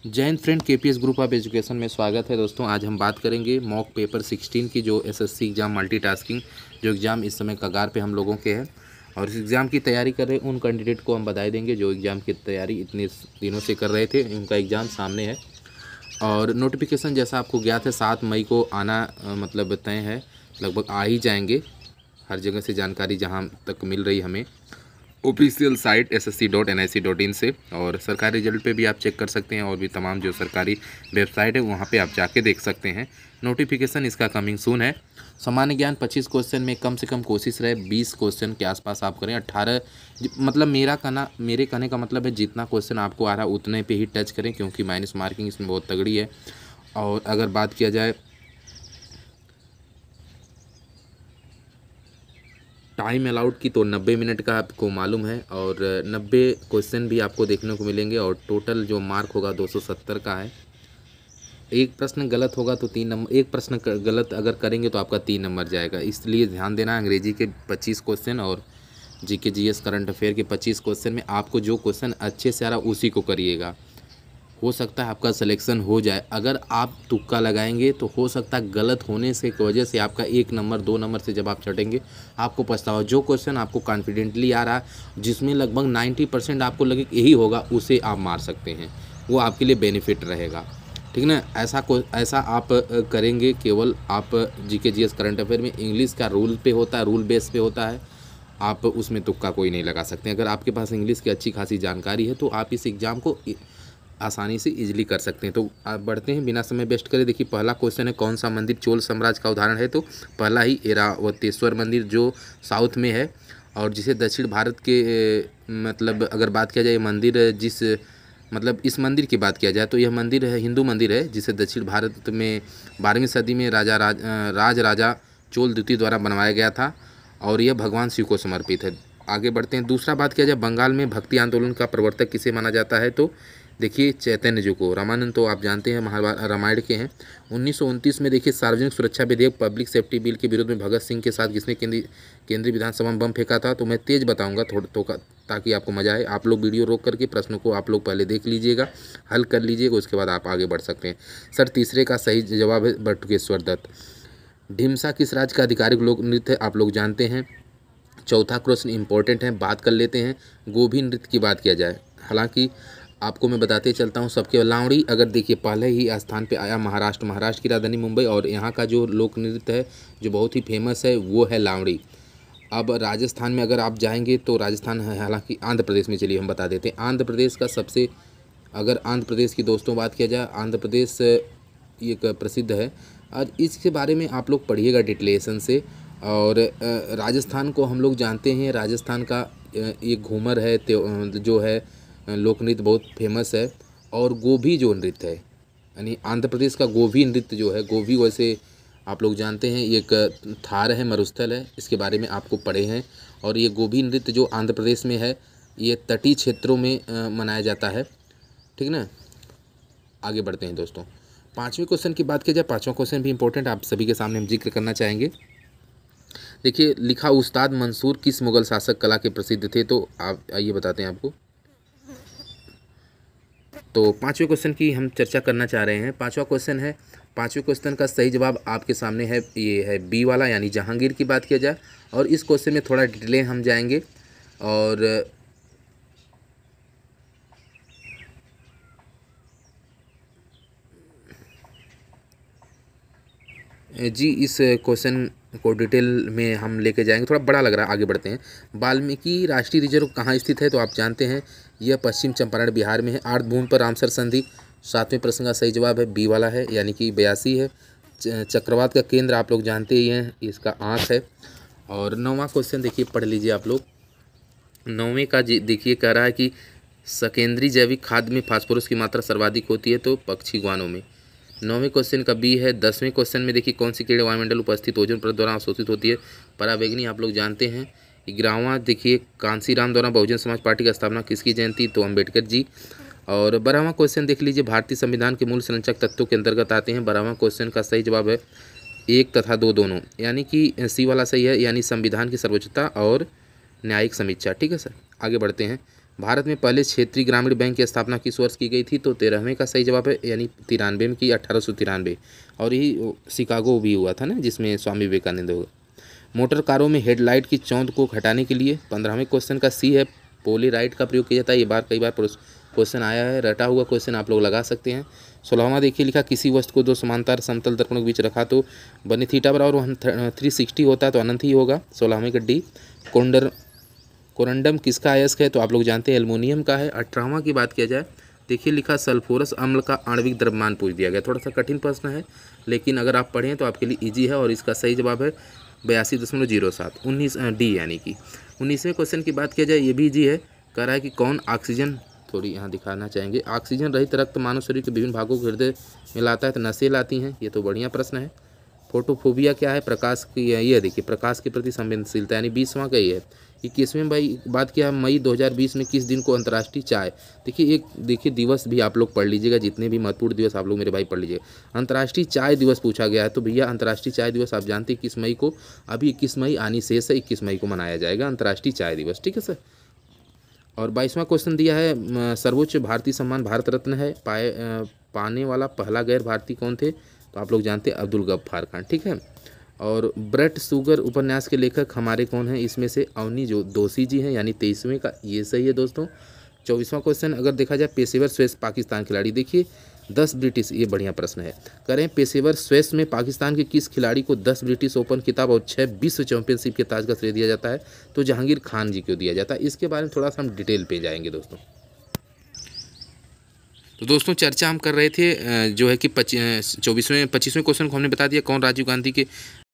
जय Hind friend, KPS group of education में स्वागत है दोस्तों। आज हम बात करेंगे मॉक पेपर 16 की, जो एसएससी एग्ज़ाम मल्टीटास्किंग जो एग्ज़ाम इस समय कगार पे हम लोगों के हैं और इस एग्ज़ाम की तैयारी कर रहे हैं उन कैंडिडेट को हम बधाई देंगे जो एग्ज़ाम की तैयारी इतने दिनों से कर रहे थे। उनका एग्ज़ाम सामने है और नोटिफिकेशन जैसा आपको ज्ञात है 7 मई को आना मतलब तय है। लगभग आ ही जाएंगे, हर जगह से जानकारी जहाँ तक मिल रही हमें ऑफिशियल साइट ssc.nic.in से, और सरकारी रिजल्ट पे भी आप चेक कर सकते हैं और भी तमाम जो सरकारी वेबसाइट है वहाँ पे आप जाके देख सकते हैं। नोटिफिकेशन इसका कमिंग सून है। सामान्य ज्ञान 25 क्वेश्चन में कम से कम कोशिश रहे 20 क्वेश्चन के आसपास आप करें। 18 मतलब मेरे कहने का मतलब है जितना क्वेश्चन आपको आ रहा है उतने पे ही टच करें, क्योंकि माइनस मार्किंग इसमें बहुत तगड़ी है। और अगर बात किया जाए टाइम अलाउड की तो 90 मिनट का आपको मालूम है और 90 क्वेश्चन भी आपको देखने को मिलेंगे और टोटल जो मार्क होगा 270 का है। एक प्रश्न गलत होगा तो 3 नंबर, एक प्रश्न गलत अगर करेंगे तो आपका 3 नंबर जाएगा, इसलिए ध्यान देना। अंग्रेजी के 25 क्वेश्चन और जीके जीएस करंट अफेयर के 25 क्वेश्चन में आपको जो क्वेश्चन अच्छे से आ रहा उसी को करिएगा। हो सकता है आपका सिलेक्शन हो जाए। अगर आप तुक्का लगाएंगे तो हो सकता है गलत होने से की वजह से आपका 1 नंबर 2 नंबर से जब आप चटेंगे आपको पछतावा। जो क्वेश्चन आपको कॉन्फिडेंटली आ रहा है जिसमें लगभग 90% आपको लगे यही होगा, उसे आप मार सकते हैं, वो आपके लिए बेनिफिट रहेगा। ठीक ना। ऐसा आप करेंगे। केवल आप जीके जीएस करंट अफेयर में इंग्लिश का रूल पे होता है, रूल बेस पे होता है, आप उसमें तुक्का कोई नहीं लगा सकते। अगर आपके पास इंग्लिश की अच्छी खासी जानकारी है तो आप इस एग्ज़ाम को आसानी से इजीली कर सकते हैं। तो आप बढ़ते हैं बिना समय वेस्ट करे। देखिए पहला क्वेश्चन है, कौन सा मंदिर चोल साम्राज्य का उदाहरण है? तो पहला ही ऐरावतेश्वर मंदिर जो साउथ में है और जिसे दक्षिण भारत के मतलब अगर बात किया जाए मंदिर इस मंदिर की बात किया जाए तो यह मंदिर है, हिंदू मंदिर है, जिसे दक्षिण भारत में 12वीं सदी में राजा चोल द्वितीय द्वारा बनवाया गया था और यह भगवान शिव को समर्पित है। आगे बढ़ते हैं। दूसरा बात किया जाए बंगाल में भक्ति आंदोलन का प्रवर्तक किसे माना जाता है? तो देखिए चैतन्य जी को। रामानंद तो आप जानते हैं महाभारत रामायण के हैं। 1929 में देखिए सार्वजनिक सुरक्षा विधेयक पब्लिक सेफ्टी बिल के विरोध में भगत सिंह के साथ किसने केंद्रीय विधानसभा में बम फेंका था? तो मैं तेज बताऊंगा थोड़ा तो ताकि आपको मजा आए। आप लोग वीडियो रोक करके प्रश्नों को आप लोग पहले देख लीजिएगा, हल कर लीजिएगा, उसके बाद आप आगे बढ़ सकते हैं। सर तीसरे का सही जवाब है बटुकेश्वर दत्त। ढीमसा किस राज्य का आधिकारिक लोक नृत्य है? आप लोग जानते हैं। चौथा प्रश्न इंपॉर्टेंट है, बात कर लेते हैं गोभी नृत्य की बात किया जाए। हालांकि आपको मैं बताते चलता हूँ सबके लावड़ी अगर देखिए पहले ही स्थान पे आया महाराष्ट्र की राजधानी मुंबई, और यहाँ का जो लोक नृत्य है जो बहुत ही फेमस है वो है लावड़ी। अब राजस्थान में अगर आप जाएंगे तो राजस्थान है, हालांकि आंध्र प्रदेश में चलिए हम बता देते हैं। आंध्र प्रदेश का अगर आंध्र प्रदेश की दोस्तों बात किया जाए, आंध्र प्रदेश एक प्रसिद्ध है और इसके बारे में आप लोग पढ़िएगा डिटेलेशन से। और राजस्थान को हम लोग जानते हैं, राजस्थान का एक घूमर है जो है लोक नृत्य बहुत फेमस है। और गोभी जो नृत्य है यानी आंध्र प्रदेश का गोभी नृत्य जो है, गोभी वैसे आप लोग जानते हैं एक थार है, मरुस्थल है, इसके बारे में आपको पढ़े हैं। और ये गोभी नृत्य जो आंध्र प्रदेश में है ये तटीय क्षेत्रों में मनाया जाता है। ठीक ना। आगे बढ़ते हैं दोस्तों। पाँचवें क्वेश्चन की बात की जाए, पाँचवा क्वेश्चन भी इंपॉर्टेंट आप सभी के सामने हम जिक्र करना चाहेंगे। देखिए लिखा उस्ताद मंसूर किस मुगल शासक कला के प्रसिद्ध थे? तो आप आइए बताते हैं आपको। तो पाँचवें क्वेश्चन की हम चर्चा करना चाह रहे हैं। पाँचवा क्वेश्चन है, पाँचवें क्वेश्चन का सही जवाब आपके सामने है, ये है बी वाला यानी जहांगीर की बात किया जाए। और इस क्वेश्चन में थोड़ा डिटेल हम जाएंगे और जी इस क्वेश्चन को डिटेल में हम लेके जाएंगे, थोड़ा बड़ा लग रहा है। आगे बढ़ते हैं। वाल्मीकि राष्ट्रीय रिजर्व कहाँ स्थित है? तो आप जानते हैं यह पश्चिम चंपारण बिहार में है। आर्द्रभूमि पर रामसर संधि, सातवें प्रश्न का सही जवाब है बी वाला है यानी कि 82 है। चक्रवात का केंद्र आप लोग जानते ही हैं, इसका आँख है। और 9वां क्वेश्चन देखिए पढ़ लीजिए आप लोग। 9वें का देखिए कह रहा है कि सकेंद्रीय जैविक खाद्य में फास्फोरस की मात्रा सर्वाधिक होती है, तो पक्षी ग्वानों में। 9वें क्वेश्चन का बी है। 10वें क्वेश्चन में देखिए कौन सी किरण वायुमंडल उपस्थित ओजोन परत द्वारा अवशोषित होती है? पराबैंगनी आप लोग जानते हैं। 11वां देखिए कांसीराम द्वारा बहुजन समाज पार्टी की स्थापना किसकी जयंती? तो अम्बेडकर जी। और 12वां क्वेश्चन देख लीजिए, भारतीय संविधान के मूल संरचक तत्वों के अंतर्गत आते हैं। 12वां क्वेश्चन का सही जवाब है 1 तथा 2 दोनों, यानी कि सी वाला सही है, यानी संविधान की सर्वोच्चता और न्यायिक समीक्षा। ठीक है सर। आगे बढ़ते हैं। भारत में पहले क्षेत्रीय ग्रामीण बैंक की स्थापना किस वर्ष की गई थी? तो 13वें का सही जवाब है, यानी 93 में की, 1893। और यही शिकागो भी हुआ था ना, जिसमें स्वामी विवेकानंद हुआ। मोटर कारों में हेडलाइट की चौंध को हटाने के लिए 15वें क्वेश्चन का सी है, पोलीराइट का प्रयोग किया जाता है। ये कई बार क्वेश्चन आया है, रटा हुआ क्वेश्चन आप लोग लगा सकते हैं। 16वां देखिए लिखा, किसी वस्तु को दो समांतर समतल दर्पणों के बीच रखा तो बने थीटा बराबर 360 होता है, तो अनंत ही होगा। 16वें का डी। कोरंडम किसका अयस्क है? तो आप लोग जानते हैं एल्युमिनियम का है। 18वां की बात किया जाए, देखिए लिखा, सल्फोरस अम्ल का आणविक द्रव्यमान पूछ दिया गया। थोड़ा सा कठिन प्रश्न है, लेकिन अगर आप पढ़ें तो आपके लिए ईजी है। और इसका सही जवाब है 82.07, 19 डी, यानी कि 19वें क्वेश्चन की बात किया जाए, ये भी ईजी है। कह रहा है कि कौन ऑक्सीजन, थोड़ी यहाँ दिखाना चाहेंगे, ऑक्सीजन रहित रक्त मानव शरीर के विभिन्न भागों को हृदय में लाता है, तो नसें लाती हैं। ये तो बढ़िया प्रश्न है। फोटोफोबिया क्या है? प्रकाश की, ये देखिए, प्रकाश के प्रति संवेदनशीलता, यानी 20वां का ही है। 21वें भाई बात किया, मई 2020 में किस दिन को अंतर्राष्ट्रीय चाय, देखिए दिवस भी आप लोग पढ़ लीजिएगा, जितने भी महत्वपूर्ण दिवस आप लोग मेरे भाई पढ़ लीजिएगा। अंतर्राष्ट्रीय चाय दिवस पूछा गया है, तो भैया अंतर्राष्ट्रीय चाय दिवस आप जानते हैं 21 मई को, अभी 21 मई आनी शेष है, 21 मई को मनाया जाएगा अंतर्राष्ट्रीय चाय दिवस, ठीक है सर। और 22वां क्वेश्चन दिया है, सर्वोच्च भारतीय सम्मान भारत रत्न है, पाने वाला पहला गैर भारतीय कौन थे? तो आप लोग जानते हैं अब्दुल गफ्फार खान, ठीक है। और ब्रेट शुगर उपन्यास के लेखक हमारे कौन हैं? इसमें से अवनी जो दोषी जी हैं, यानी 23वें का ये सही है दोस्तों। 24वां क्वेश्चन अगर देखा जाए, पेशेवर स्वेस पाकिस्तान खिलाड़ी, देखिए 10 ब्रिटिश, ये बढ़िया प्रश्न है। करें, पेशेवर स्वेस में पाकिस्तान के किस खिलाड़ी को 10 ब्रिटिश ओपन खिताब और 6 विश्व चैंपियनशिप के ताज का श्रेय दिया जाता है? तो जहांगीर खान जी को दिया जाता है। इसके बारे में थोड़ा सा हम डिटेल पे जाएंगे दोस्तों। तो दोस्तों चर्चा हम कर रहे थे जो है कि 25वें क्वेश्चन को हमने बता दिया, कौन राजीव गांधी के